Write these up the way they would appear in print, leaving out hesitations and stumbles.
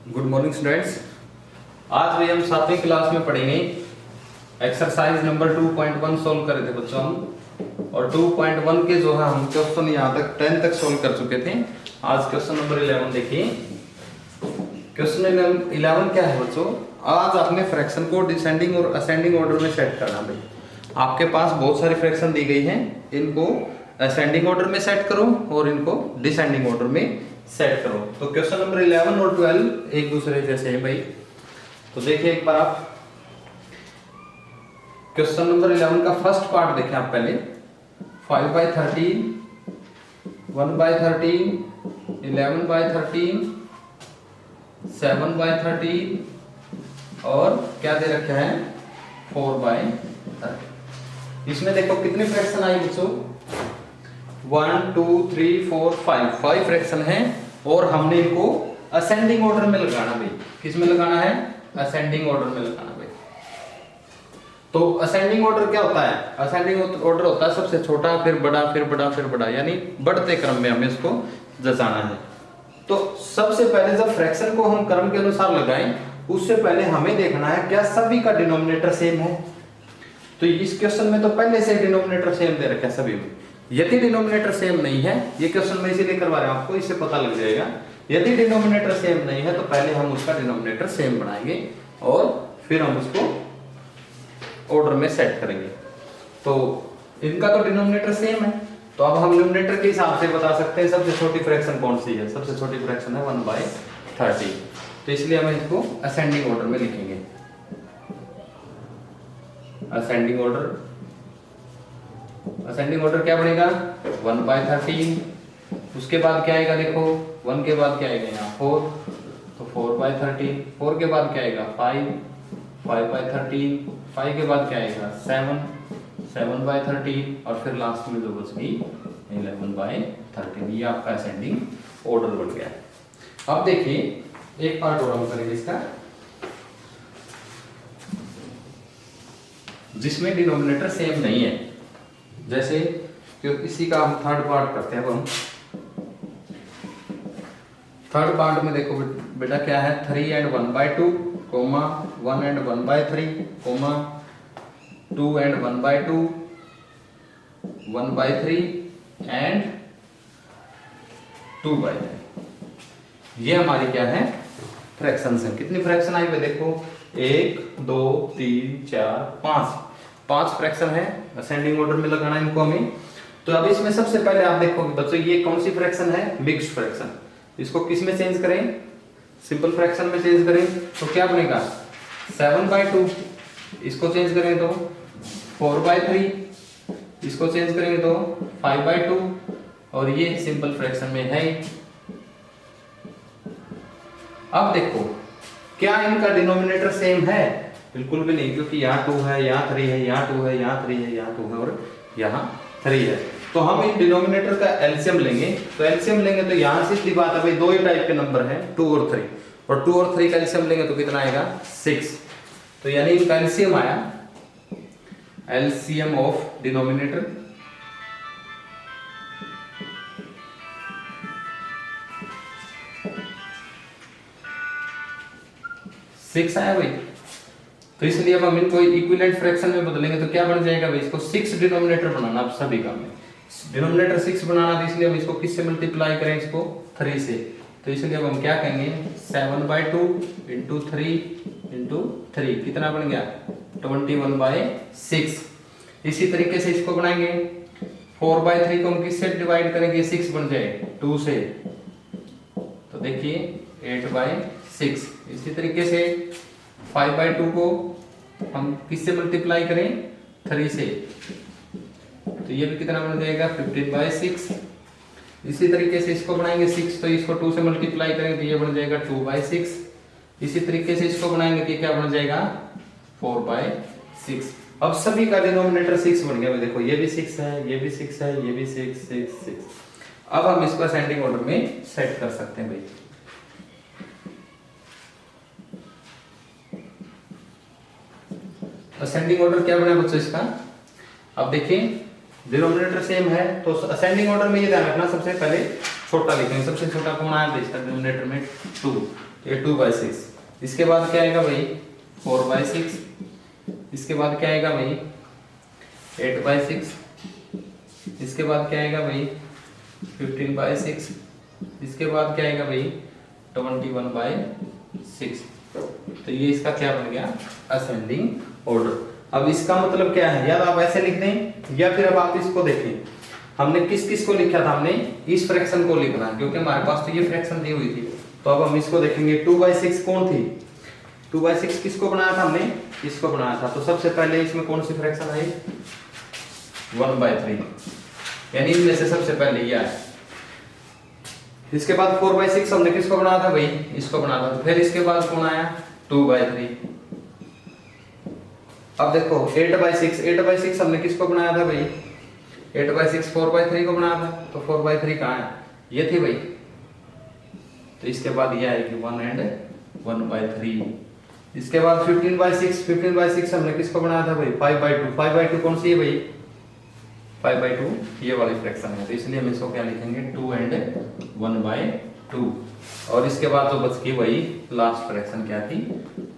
Good morning students. आज भी हम 7वीं क्लास में पढ़ेंगे। एक्सरसाइज नंबर 2.1 सोल्व करे थे बच्चों हम, और 2.1 के जो है हम क्वेश्चन यहाँ तक 10 तक सोल्व कर चुके थे। आज क्वेश्चन नंबर 11 देखिए। क्वेश्चन 11 क्या है बच्चों? आज आपने फ्रैक्शन को डिसेंडिंग और असेंडिंग ऑर्डर में सेट करना भाई। आपके पास बहुत सारी फ्रैक्शन दी गई हैं, इनको असेंडिंग ऑर्डर में सेट करो और इनको डिसेंडिंग ऑर्डर में सेट करो। तो क्वेश्चन नंबर 11 और 12 एक दूसरे जैसे हैं भाई। तो देखिए एक बार आप क्वेश्चन नंबर 11 का फर्स्ट पार्ट देखें आप पहले। 5/13, 1/13, 11/13, 7/13 और क्या दे रखे हैं 4/13। इसमें देखो कितनी फ्रैक्शन आई बच्चों? 1 2 3 4 5 फ्रैक्शन है, और हमने इनको असेंडिंग ऑर्डर में लगाना भाई। किस में लगाना है? असेंडिंग ऑर्डर में लगाना भाई। तो असेंडिंग ऑर्डर क्या होता है? असेंडिंग ऑर्डर होता है सबसे छोटा, फिर बड़ा, फिर बड़ा, फिर बड़ा, यानी बढ़ते क्रम में हमें इसको जचाना है। तो सबसे पहले जब फ्रैक्शन को हम क्रम के अनुसार लगाएं, उससे पहले हमें देखना है क्या सभी का डिनोमिनेटर सेम है। तो इस क्वेश्चन में तो पहले से डिनोमिनेटर सेम दे रखा है सभी में। यदि डिनोमिनेटर सेम नहीं है, ये क्वेश्चन में इसीलिए करवा रहे हैं आपको, इससे पता लग जाएगा। यदि डिनोमिनेटर सेम नहीं है तो पहले हम उसका डिनोमिनेटर सेम बनाएंगे और फिर हम उसको ऑर्डर में सेट करेंगे। तो इनका तो डिनोमिनेटर सेम है, तो अब हम न्यूमरेटर के हिसाब से बता सकते हैं सबसे छोटी फ्रैक्शन कौन सी है। सबसे छोटी फ्रैक्शन है 1/30। तो इसलिए हम इसको असेंडिंग ऑर्डर में लिखेंगे। असेंडिंग ऑर्डर क्या बनेगा? 1/13। उसके बाद क्या आएगा? देखो 1 के बाद क्या आएगा यहाँ 4, तो 4/13। 4 के बाद क्या आएगा 5, 5/13। 5 के बाद क्या आएगा 7, 7/13 और फिर लास्ट में जो बच गई 11/13। ये आपका असेंडिंग ऑर्डर बन गया। अब देखिए एक पार्ट और हम करेंगे इसका, जिसमें डिनोमिनेटर सेम नहीं है। जैसे क्योंकि इसी का हम थर्ड पार्ट करते हैं। अब हम थर्ड पार्ट में देखो बेटा क्या है, 3 and 1/2, 1 and 1/3, 2 and 1/2, 1/3 and 2/3। ये हमारी क्या है? फ्रैक्शंस है। कितनी फ्रैक्शन आई हुई देखो? 1 2 3 4 5 फ्रैक्शन है। असेंडिंग ऑर्डर में लगाना इनको हमें। तो अब इसमें सबसे पहले आप देखोगे बच्चों, ये कौन सी फ्रैक्शन है? Mixed fraction. इसको किस में चेंज करें? सिंपल फ्रैक्शन में चेंज करें तो क्या बनेगा 7/2। इसको चेंज करें तो 4/3। इसको चेंज करेंगे तो 5/2, और ये सिंपल फ्रैक्शन में है। अब देखो क्या इनका डिनोमिनेटर सेम है? बिल्कुल भी नहीं, क्योंकि यहाँ 2 है, यहाँ 3 है, यहाँ 2 है, यहाँ 3 है, यहाँ 2 है और यहाँ 3 है। तो हम इन डिनोमिनेटर का एलसीएम लेंगे। तो एलसीएम लेंगे तो यहाँ से सीधी बात है भाई, दो ही टाइप के नंबर हैं 2 और 3, और 2 और 3 का एलसीएम लेंगे तो कितना आएगा 6। तो यानी इनका एलसीएम आया, एलसीएम ऑफ डिनोमिनेटर 6 आया भाई। तो इसलिए अब हम इनको इक्विवेलेंट फ्रैक्शन में बदलेंगे तो क्या बन जाएगा भाई? इसको 6 डिनोमिनेटर बनाना आप सभी का में। डिनोमिनेटर 6 बनाना, तो इसलिए हम इसको किससे मल्टीप्लाई करें? इसको 3 से। तो इसलिए अब हम क्या कहेंगे 7/2 इंटू 3 इंटू 3 कितना बन गया 21/6। इसी तरीके से इसको बनाएंगे 4/3 को हम किससे डिवाइड करेंगे? 6 बन जाए 2 से, तो देखिए 8/6। इसी तरीके से 5/2 को हम किससे मल्टीप्लाई करें? 3 से, तो ये भी कितना बन जाएगा 15/6। इसी तरीके से इसको बनाएंगे 6, तो इसको 2 से मल्टीप्लाई करेंगे तो ये बन जाएगा 2/6। इसी तरीके से इसको बनाएंगे तो क्या बन जाएगा 4/6। अब सभी का डिनोमिनेटर 6 बन गया। देखो ये भी 6 है, ये भी 6 है, ये भी 6 6 6। अब हम इसको असेंडिंग ऑर्डर में सेट कर सकते हैं भाई। असेंडिंग ऑर्डर क्या बना बच्चों इसका? अब देखिए डिनोमिनेटर सेम है, तो असेंडिंग ऑर्डर में ये ध्यान रखना, सबसे पहले छोटा लिखेंगे। सबसे छोटा कौन आया इसका डिनोमिनेटर में 2। ये 2/6। इसके बाद क्या आएगा भाई 4/6। इसके बाद क्या आएगा भाई 8/6। इसके बाद क्या आएगा भाई 15/6। इसके बाद क्या आएगा भाई 21/6। तो ये इसका क्या बन गया असेंडिंग ऑर्डर। अब इसका मतलब क्या है, या तो आप ऐसे लिख दें या फिर अब आप इसको देखें, हमने किस किस को लिखा था, हमने इस फ्रैक्शन को लिखना क्योंकि हमारे पास तो ये फ्रैक्शन दी हुई थी। तो अब हम इसको देखेंगे 2/6 कौन थी, 2/6 किसको बनाया था हमने, इसको बनाया था। तो सबसे पहले इसमें कौन सी फ्रैक्शन आई 1/3, यानी इनमें से सबसे पहले ये आया। इसके बाद 4/6 हमने किसको बनाया था भाई, इसको बनाया था। फिर इसके बाद कौन आया 2/3। अब देखो 8/6 हमने किसको बनाया था भाई 8/6 4/3 को बनाया था। तो 4/3 कहाँ है, ये थी भाई। तो इसके बाद ये आएगी 1 and 1/3। इसके बाद 15/6 हमने किसको बनाया था भाई 5/2। 5/2 कौन सी है भाई 5/2 ये वाली फ्रैक्शन है। तो इसलिए हम इसको क्या लिखेंगे 2 and 1/2। और इसके बाद जो बच गई वही लास्ट फ्रैक्शन क्या थी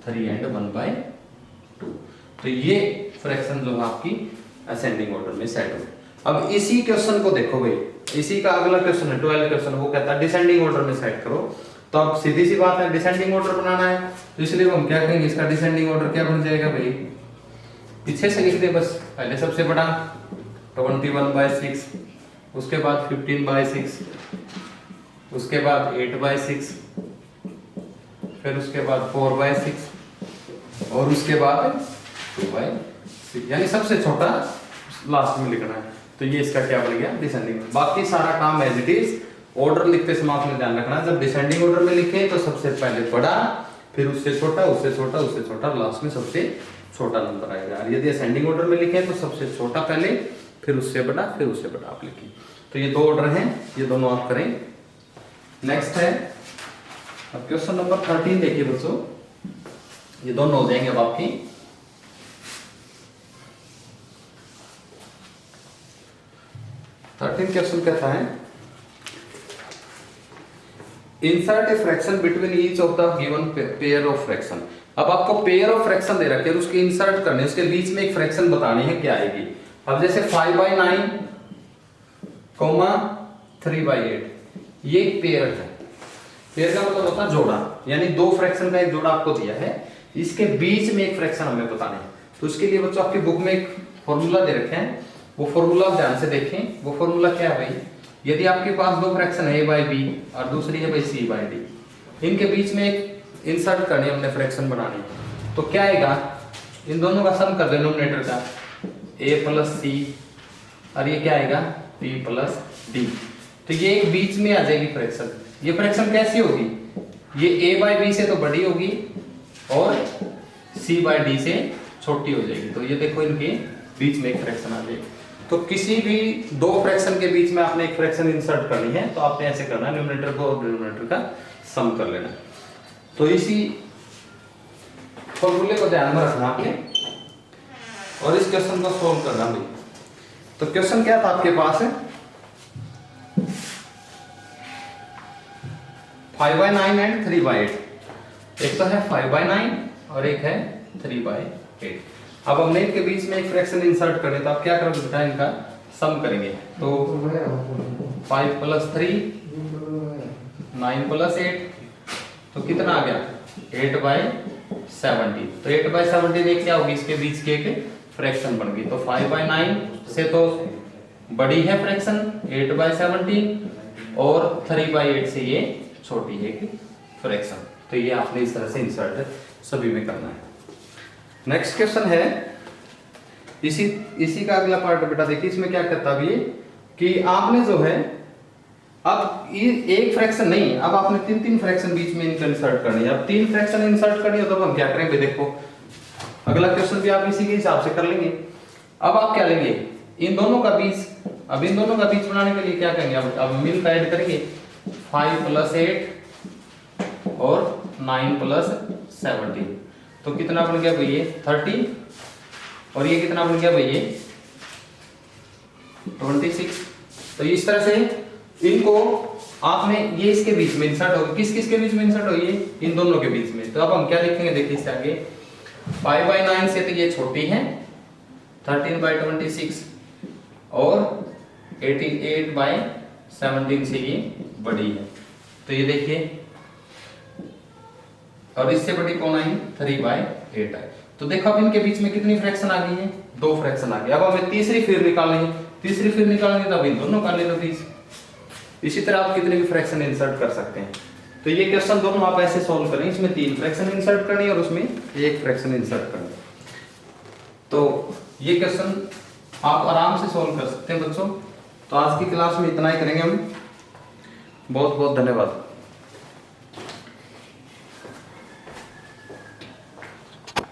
3 and 1/2। तो ये फ्रैक्शन जो है आपकी असेंडिंग ऑर्डर में सेट हो। अब इसी क्वेश्चन को देखो भाई, इसी का अगला क्वेश्चन है 12 क्वेश्चन, वो कहता है डिसेंडिंग ऑर्डर में सेट करो। तो अब सीधी सी बात है डिसेंडिंग ऑर्डर बनाना है, तो इसलिए हम क्या करेंगे इसका डिसेंडिंग ऑर्डर क्या बन जाएगा भाई, पीछे से लिख दे बस। पहले सबसे बड़ा 21/6, उसके बाद 15/6, उसके बाद 8/6, फिर उसके बाद 4/6 और उसके बाद 2/6, यानी सबसे छोटा लास्ट में लिखना है। तो ये इसका क्या बन गया डिसेंडिंग। बाकी सारा काम एज इट इज, ऑर्डर लिखते समय आपने ध्यान रखना जब डिसेंडिंग ऑर्डर में लिखे तो सबसे पहले बड़ा, फिर उससे छोटा, उससे छोटा, उससे छोटा, लास्ट में सबसे छोटा नंबर आएगा। यदि असेंडिंग ऑर्डर में लिखे तो सबसे छोटा पहले, फिर उससे बड़ा, फिर उससे बड़ा आप लिखिए। तो ये 2 ऑर्डर हैं, ये दोनों आप करें। नेक्स्ट है अब क्वेश्चन नंबर 13 देखिए बच्चों, ये दोनों हो जाएंगे अब आपकी। 13 क्वेश्चन कहता है insert a fraction between each of the given pair of fraction. अब आपको पेयर ऑफ फ्रैक्शन दे रखे हैं, उसके इंसर्ट करने, उसके बीच में एक फ्रैक्शन बतानी है क्या आएगी। अब जैसे 5/9 3/8 ये एक पेयर है। पेयर का मतलब होता है जोड़ा, यानी 2 फ्रैक्शन का एक जोड़ा आपको दिया है, इसके बीच में एक फ्रैक्शन हमें बताना है। तो उसके लिए बच्चों आपकी बुक में एक फॉर्मूला दे रखे हैं, वो फॉर्मूला ध्यान से देखें। वो फॉर्मूला क्या है भाई, यदि आपके पास 2 फ्रैक्शन है a/b और दूसरी है भाई c/d, इनके बीच में एक इंसर्ट करनी हमने फ्रैक्शन बनानी, तो क्या आएगा इन दोनों का सम कर देना डिनोमिनेटर का a + c और ये क्या आएगा b + d। तो ये एक बीच में आ जाएगी फ्रैक्शन। ये फ्रैक्शन कैसी होगी, ये a/b से तो बड़ी होगी और c/d से छोटी हो जाएगी। तो ये देखो इनके बीच में एक फ्रैक्शन आ जाएगी। तो किसी भी 2 फ्रैक्शन के बीच में आपने एक फ्रैक्शन इंसर्ट करनी है, तो आपने ऐसे करना है न्यूमरेटर को और डिनोमिनेटर का सम कर लेना। तो इसी फॉर्मूले को ध्यान में रखना आपने और इस क्वेश्चन को सोल्व करना भाई। तो क्वेश्चन क्या था आपके पास है 5/9 and 3/8। एक तो है 5/9 और एक है 3/8। अब हमने इनके बीच में एक फ्रैक्शन इंसर्ट करने, तो आप क्या करोगे बेटा इनका सम करेंगे। तो 5 + 3 9 + 8 तो कितना आ गया 8/17। तो 8/17 एक क्या होगी, इसके बीच की एक फ्रैक्शन बन गई। तो 5/9 से तो बड़ी है फ्रैक्शन 8/17 और 3/8 से ये छोटी है एक फ्रैक्शन। तो ये आपने इस तरह से इंसर्ट सभी में करना है। नेक्स्ट क्वेश्चन है इसी का अगला पार्ट बेटा देखिए, इसमें क्या कहता है ये कि आपने जो है अब ये एक फ्रैक्शन नहीं, अब आपने 3 फ्रैक्शन बीच में इनका इंसर्ट करनी है। अब 3 फ्रैक्शन इंसर्ट करनी है तो हम क्या करेंगे, देखो अगला क्वेश्चन भी आप इसी के हिसाब से कर लेंगे। अब आप क्या लेंगे इन दोनों का बीच, अब इन दोनों का बीच बनाने के लिए क्या करेंगे, अब मिल का ऐड करेंगे 5 + 8 और 9 + 17। तो कितना बन गया भैया 30 और ये कितना बन गया भैया 26। तो इस तरह से इनको आपने ये इसके बीच में इंसर्ट होगी, किस किस के बीच में इंसर्ट होगी, इन दोनों के बीच में। तो अब हम क्या लिखेंगे, देखिए इससे आगे 5/9 से तो ये छोटी है, 13/26 और 88/17 से ये बड़ी है। तो ये देखिए, और इससे बड़ी कौन आई, 3/8 आई। तो देखो अब इनके बीच में कितनी फ्रैक्शन आ गई है, 2 फ्रैक्शन आ गई। अब हमें तीसरी फिर निकालनी है, तीसरी फिर निकालनी तो अब इन दोनों का ले लो बीच। इसी तरह आप कितने भी फ्रैक्शन इंसर्ट कर सकते हैं। तो ये क्वेश्चन दोनों आप ऐसे सॉल्व करें, इसमें 3 फ्रैक्शन इंसर्ट करनी है और उसमें 1 फ्रैक्शन इंसर्ट करनी है। तो ये क्वेश्चन आप आराम से सॉल्व कर सकते हैं बच्चों। तो आज की क्लास में इतना ही करेंगे हम। बहुत बहुत धन्यवाद।